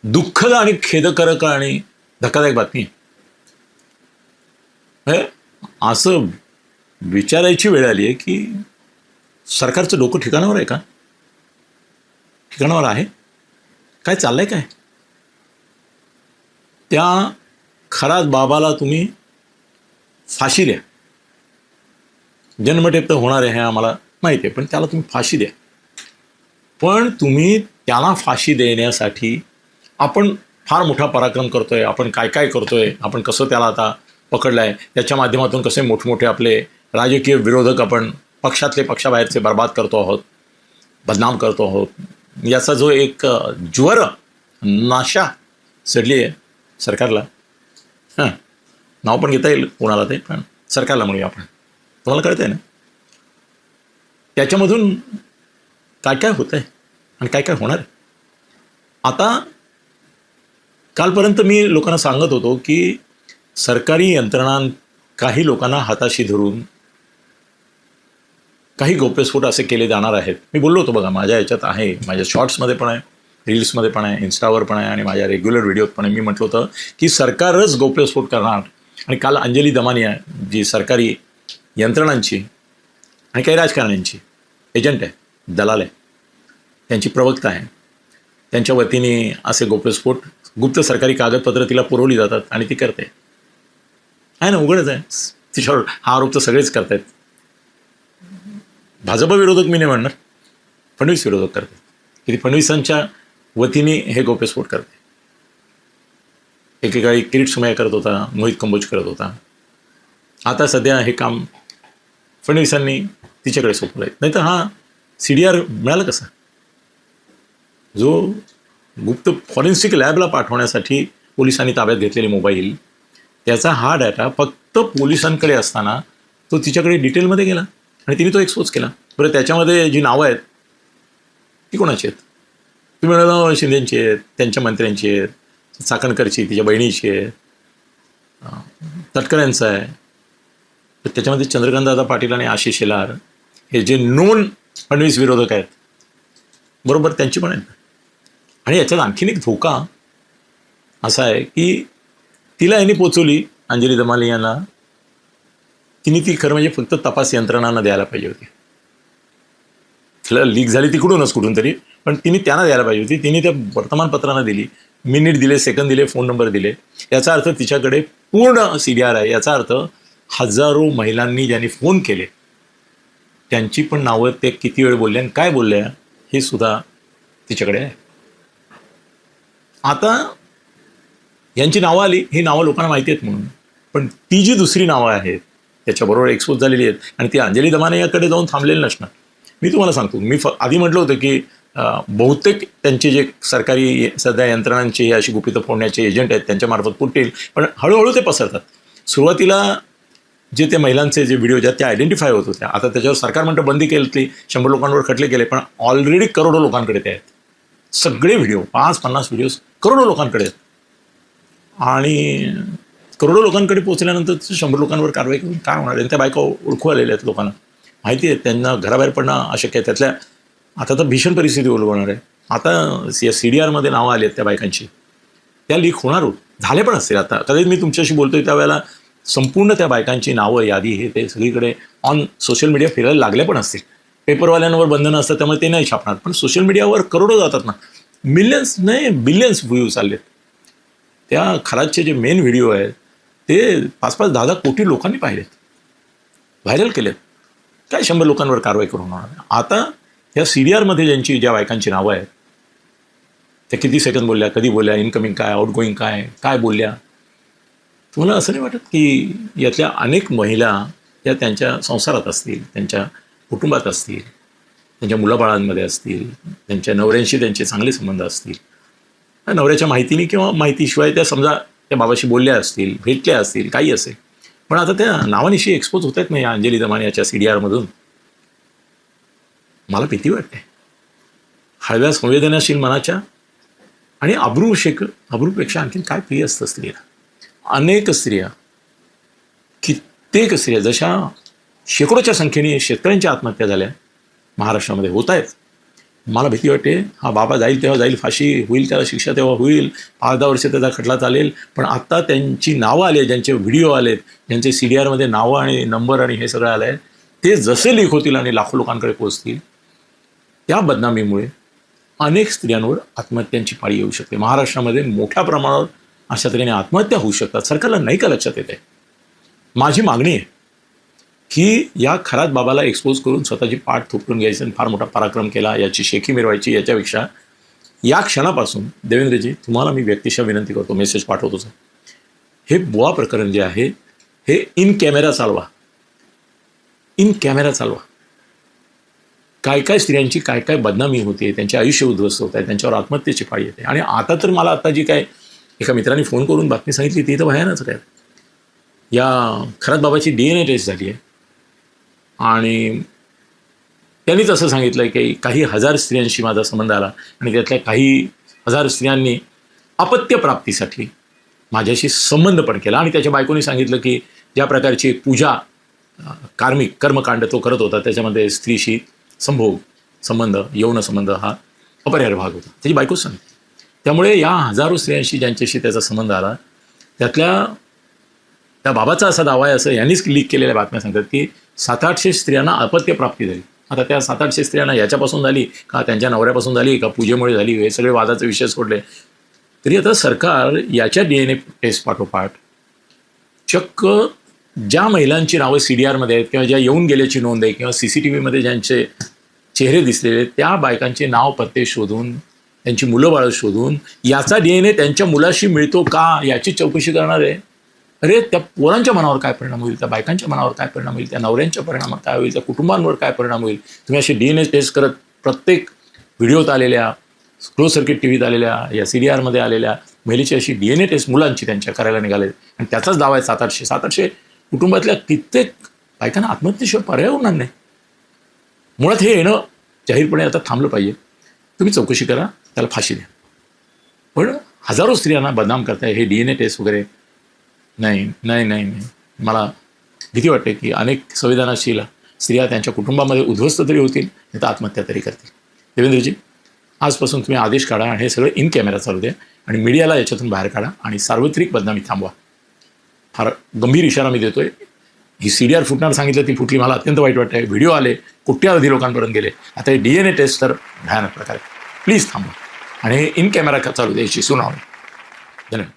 दुःखद आणि खेदकारक आणि धक्कादायक बातमी आहे. असं विचारायची वेळ आली आहे की सरकारचं डोकं ठिकाणावर आहे का? ठिकाणावर आहे? काय चाललंय काय? त्या खरात बाबाला तुम्ही फाशी द्या. जन्मठेप तर होणार आहे हे आम्हाला माहिती आहे, पण त्याला तुम्ही फाशी द्या. पण तुम्ही त्याला फाशी देण्यासाठी आपण फार मोठा पराक्रम करतोय, आपण काय काय करतोय, आपण कसं त्याला आता पकडलंय, त्याच्या माध्यमातून कसे मोठमोठे आपले राजकीय विरोधक आपण पक्षातले पक्षाबाहेरचे बर्बाद करतो आहोत, बदनाम करतो आहोत. याचा जो एक ज्वर नाशा चढली आहे सरकारला. नाव पण घेता येईल कोणाला ते, पण सरकारला म्हणूया आपण. तुम्हाला कळतंय ना त्याच्यामधून काय काय होतं आहे आणि काय काय होणार आहे. आता कालपर्यंत मी लोकांना सांगत होतो की सरकारी यंत्रणा काही लोकांना हाताशी धरून काही गौप्यस्फोट असे केले जाणार आहेत. मी बोललो होतो बघा, माझ्या याच्यात आहे, माझ्या शॉर्ट्समध्ये पण आहे, रील्समध्ये पण आहे, इन्स्टावर पण आहे आणि माझ्या रेग्युलर व्हिडिओत पण आहे. मी म्हटलं होतं की सरकारच गौप्यस्फोट करणार. आणि काल अंजली दमानिया जी सरकारी यंत्रणांची आणि काही राजकारण्यांची एजंट आहे, दलाल आहे, त्यांची प्रवक्ता आहे, त्यांच्या वतीने असे गौप्यस्फोट गुप्त सरकारी कागदपत्र तिला पुरवली जातात आणि ती करते आहे ना. उघडच आहे. तिच्यावर हा आरोप तर सगळेच करतायत. भाजप विरोधक मी नाही म्हणणार, फडणवीस विरोधक करतात की ती फडणवीसांच्या वतीने हे गौप्यस्फोट करते. एकेकाळी किरीट सोमय्या करत होता, मोहित कंबोज करत होता. आता सध्या हे काम फडणवीसांनी तिच्याकडे सोपवलं आहे. नाही तर हा CDR मिळाला कसा? जो गुप्त फॉरेन्सिक लॅबला पाठवण्यासाठी पोलिसांनी ताब्यात घेतलेले मोबाईल, त्याचा हा डाटा फक्त पोलिसांकडे असताना तो तिच्याकडे डिटेलमध्ये गेला आणि तिने तो एक्सपोज केला. बरं, त्याच्यामध्ये जी नावं आहेत ती कोणाची आहेत? तुम्ही म्हणाला शिंदेंची आहेत, त्यांच्या मंत्र्यांची आहेत, चाकणकरची, तिच्या बहिणीची आहे, तटकऱ्यांचं आहे. तर त्याच्यामध्ये चंद्रकांतदादा पाटील आणि आशिष शेलार हे जे नोन फडणवीस विरोधक आहेत, बरोबर त्यांची पण आहेत. आणि याच्यात आणखीन एक धोका असा आहे की तिला यांनी पोचवली अंजली दमानिया यांना, तिने ती खरं म्हणजे फक्त तपास यंत्रणांना द्यायला पाहिजे होती. तिला लीक झाली तिकडूनच कुठून तरी, पण तिने त्यांना द्यायला पाहिजे होती. तिने त्या वर्तमानपत्रांना दिली, मिनिट दिले, सेकंद दिले, फोन नंबर दिले. याचा अर्थ तिच्याकडे पूर्ण CDR आहे. याचा अर्थ हजारो महिलांनी ज्यांनी फोन केले त्यांची पण नावं, ते किती वेळ बोलल्या आणि काय बोलल्या हे सुद्धा तिच्याकडे आहे. आता यांची नावं आली, ही नावं लोकांना माहिती आहेत म्हणून, पण ती जी दुसरी नावं आहेत त्याच्याबरोबर एक्सपोज झालेली आहेत आणि ती अंजली दमानियाकडे जाऊन थांबलेली नसणार. मी तुम्हाला सांगतो, मी आधी म्हटलं होतं की बहुतेक त्यांचे जे सरकारी सध्या यंत्रणांचे अशी गुपितं फोडण्याचे एजंट आहेत त्यांच्यामार्फत फुटतील, पण हळूहळू ते पसरतात. सुरुवातीला जे ते महिलांचे जे व्हिडिओ ज्यात त्या आयडेंटिफाय होत होत्या, आता त्याच्यावर सरकार म्हणतं बंदी केली, 100 लोकांवर खटले केले, पण ऑलरेडी करोडो लोकांकडे ते आहेत. सगळे व्हिडिओ, 5-50 व्हिडिओज करोडो लोकांकडे आहेत. आणि करोडो लोकांकडे पोहोचल्यानंतर 100 लोकांवर कारवाई करून काय होणार आहे? त्या बायका ओळखू आलेल्या आहेत लोकांना, माहिती आहे त्यांना घराबाहेर पडणं अशक्य आहे. त्यातल्या आता तर भीषण परिस्थिती उलगवणार आहे. आता या CDRमध्ये नावं आली आहेत त्या बायकांची, त्या लीक होणार झाले पण असतील. आता कदाचित मी तुमच्याशी बोलतोय त्यावेळेला संपूर्ण त्या बायकांची नावं, यादी हे ते सगळीकडे ऑन सोशल मीडिया फिरायला लागले पण असतील. पेपरवाल्यांवर बंधनं असतात त्यामुळे ते नाही छापणार, पण सोशल मीडियावर करोडो जातात ना, मिलियन्स नाही बिलियन्स व्ह्यूज चाललेत. त्या खरातचे जे मेन व्हिडिओ आहेत ते 5-5, 10-10 कोटी लोकांनी पाहिलेत, व्हायरल केलेत. काय 100 लोकांवर कारवाई करून होणार? आता या CDRमध्ये ज्या बायकांची नावं आहेत त्या किती सेकंद बोलल्या, कधी बोलल्या, इनकमिंग काय, आउटगोईंग काय काय बोलल्या, तुम्हाला असं नाही वाटत की यातल्या अनेक महिला त्या त्यांच्या संसारात असतील, त्यांच्या कुटुंबात असतील, त्यांच्या मुलाबाळांमध्ये असतील, त्यांच्या नवऱ्यांशी त्यांचे चांगले संबंध असतील, नवऱ्याच्या माहितीने किंवा माहितीशिवाय त्या समजा त्या बाबाशी बोलल्या असतील, भेटल्या असतील, काही असेल, पण आता त्या नावानिशी एक्सपोज होत आहेत ना या अंजली दमानियाच्या CDRमधून. मला भीती वाटते. हळव्या संवेदनाशील मनाच्या आणि अब्रूपेक्षा आणखीन काय प्रिय असतं स्त्रीला. अनेक स्त्रिया, कित्येक स्त्रिया, जशा शेकडोच्या संख्येने शेतकऱ्यांच्या आत्महत्या झाल्या महाराष्ट्रामध्ये होत आहेत, मला भीती वाटते, हा बाबा जाईल तेव्हा जाईल, फाशी होईल, त्याला शिक्षा तेव्हा होईल, 5-10 वर्ष त्याचा खटला चालेल. पण आत्ता त्यांची नावं आली आहेत, ज्यांचे व्हिडिओ आलेत, ज्यांचे CDRमध्ये नावं आणि नंबर आणि हे सगळं आलं आहे, ते जसे लीक होतील आणि लाखो लोकांकडे पोहोचतील, त्या बदनामीमुळे अनेक स्त्रियांवर आत्महत्यांची पाळी येऊ शकते. महाराष्ट्रामध्ये मोठ्या प्रमाणावर अशा तऱ्हेने आत्महत्या होऊ शकतात. सरकारला नाही का लक्षात येत आहे? माझी मागणी आहे की या खरात बाबाला एक्सपोज करून स्वतःची पाठ थोपटून घ्यायचं आणि फार मोठा पराक्रम केला याची शेखी मिरवायची. याच्यापेक्षा या क्षणापासून देवेंद्रजी तुम्हाला मी व्यक्तिशः विनंती करतो, मेसेज पाठवतो सर, हे बुवा प्रकरण जे आहे हे इन कॅमेरा चालवा, इन कॅमेरा चालवा. काय काय स्त्रियांची काय काय बदनामी होते, त्यांचे आयुष्य उद्ध्वस्त होत आहे, त्यांच्यावर आत्महत्येची पाळी येते. आणि आता तर मला आता जी काय एका मित्राने फोन करून बातमी सांगितली ती तर भयानच काय, या खरात बाबाची DNA टेस्ट झाली आहे आणि त्यांनीच असं सांगितलं आहे की काही हजार स्त्रियांशी माझा संबंध आला आणि त्यातल्या काही हजार स्त्रियांनी अपत्यप्राप्तीसाठी माझ्याशी संबंध पण केला. आणि त्याच्या बायकोनी सांगितलं की ज्या प्रकारची पूजा कार्मिक कर्मकांड तो करत होता त्याच्यामध्ये स्त्रीशी संबंध यौन संबंध हा अपरिहार्य भाग होता, त्याची बायकोच सांगितली. त्यामुळे या हजारो स्त्रियांशी ज्यांच्याशी त्याचा संबंध आला त्या बाबाचा असा दावा आहे, असं यांनीच लीक केलेल्या बातम्या सांगतात की 700-800 स्त्रियांना अपत्यप्राप्ती झाली. आता त्या 700-800 स्त्रियांना याच्यापासून झाली का, त्यांच्या नवऱ्यापासून झाली का, पूजेमुळे झाली, हे सगळे वादाचे विषय सोडले. तरी आता सरकार याच्या DNA टेस्ट पाठोपाठ चक्क ज्या महिलांची नावं CDRमध्ये आहेत किंवा ज्या येऊन गेल्याची नोंद आहे किंवा CCTVमध्ये ज्यांचे चेहरे दिसलेले त्या बायकांचे नाव पत्ते शोधून, त्यांची मुलं बाळं शोधून याचा DNA त्यांच्या मुलाशी मिळतो का याची चौकशी करणार आहे. अरे त्या पोरांच्या मनावर काय परिणाम होईल, त्या बायकांच्या मनावर काय परिणाम होईल, त्या नवऱ्यांच्या परिणामात काय होईल, त्या कुटुंबांवर काय परिणाम होईल. तुम्ही असे DNA टेस्ट करत प्रत्येक व्हिडिओत आलेल्या, क्लोज सर्किट TVत आलेल्या, या CDRमध्ये आलेल्या महिलेची अशी DNA टेस्ट मुलांची त्यांच्या करायला निघाले आणि त्याचाच दावा आहे 700-800 कुटुंबातल्या कित्येक बायकांना आत्महत्येशिवाय पर्याय होणार नाही. मुळात हे येणं जाहीरपणे आता थांबलं पाहिजे. तुम्ही चौकशी करा, त्याला फाशी द्या. पण हजारो स्त्रियांना बदनाम करताय हे DNA टेस्ट वगैरे नाही. मला भीती वाटते की अनेक संवेदनाशील स्त्रिया त्यांच्या कुटुंबामध्ये उद्ध्वस्त तरी होतील, नाही तर आत्महत्या तरी करतील. देवेंद्रजी, आजपासून तुम्ही आदेश काढा आणि हे सगळं इन कॅमेरा चालू द्या आणि मीडियाला याच्यातून बाहेर काढा आणि सार्वत्रिक बदनामी थांबवा. फार गंभीर इशारा मी देतोय. ही CDR फुटणार सांगितलं, ती फुटली, मला अत्यंत वाईट वाटतं. व्हिडिओ आले, कोट्यावधी लोकांपर्यंत गेले. आता हे DNA टेस्ट तर भयानक प्रकारे. प्लीज थांबवा आणि हे इन कॅमेरा चालू द्यायची सुनावणी. धन्यवाद.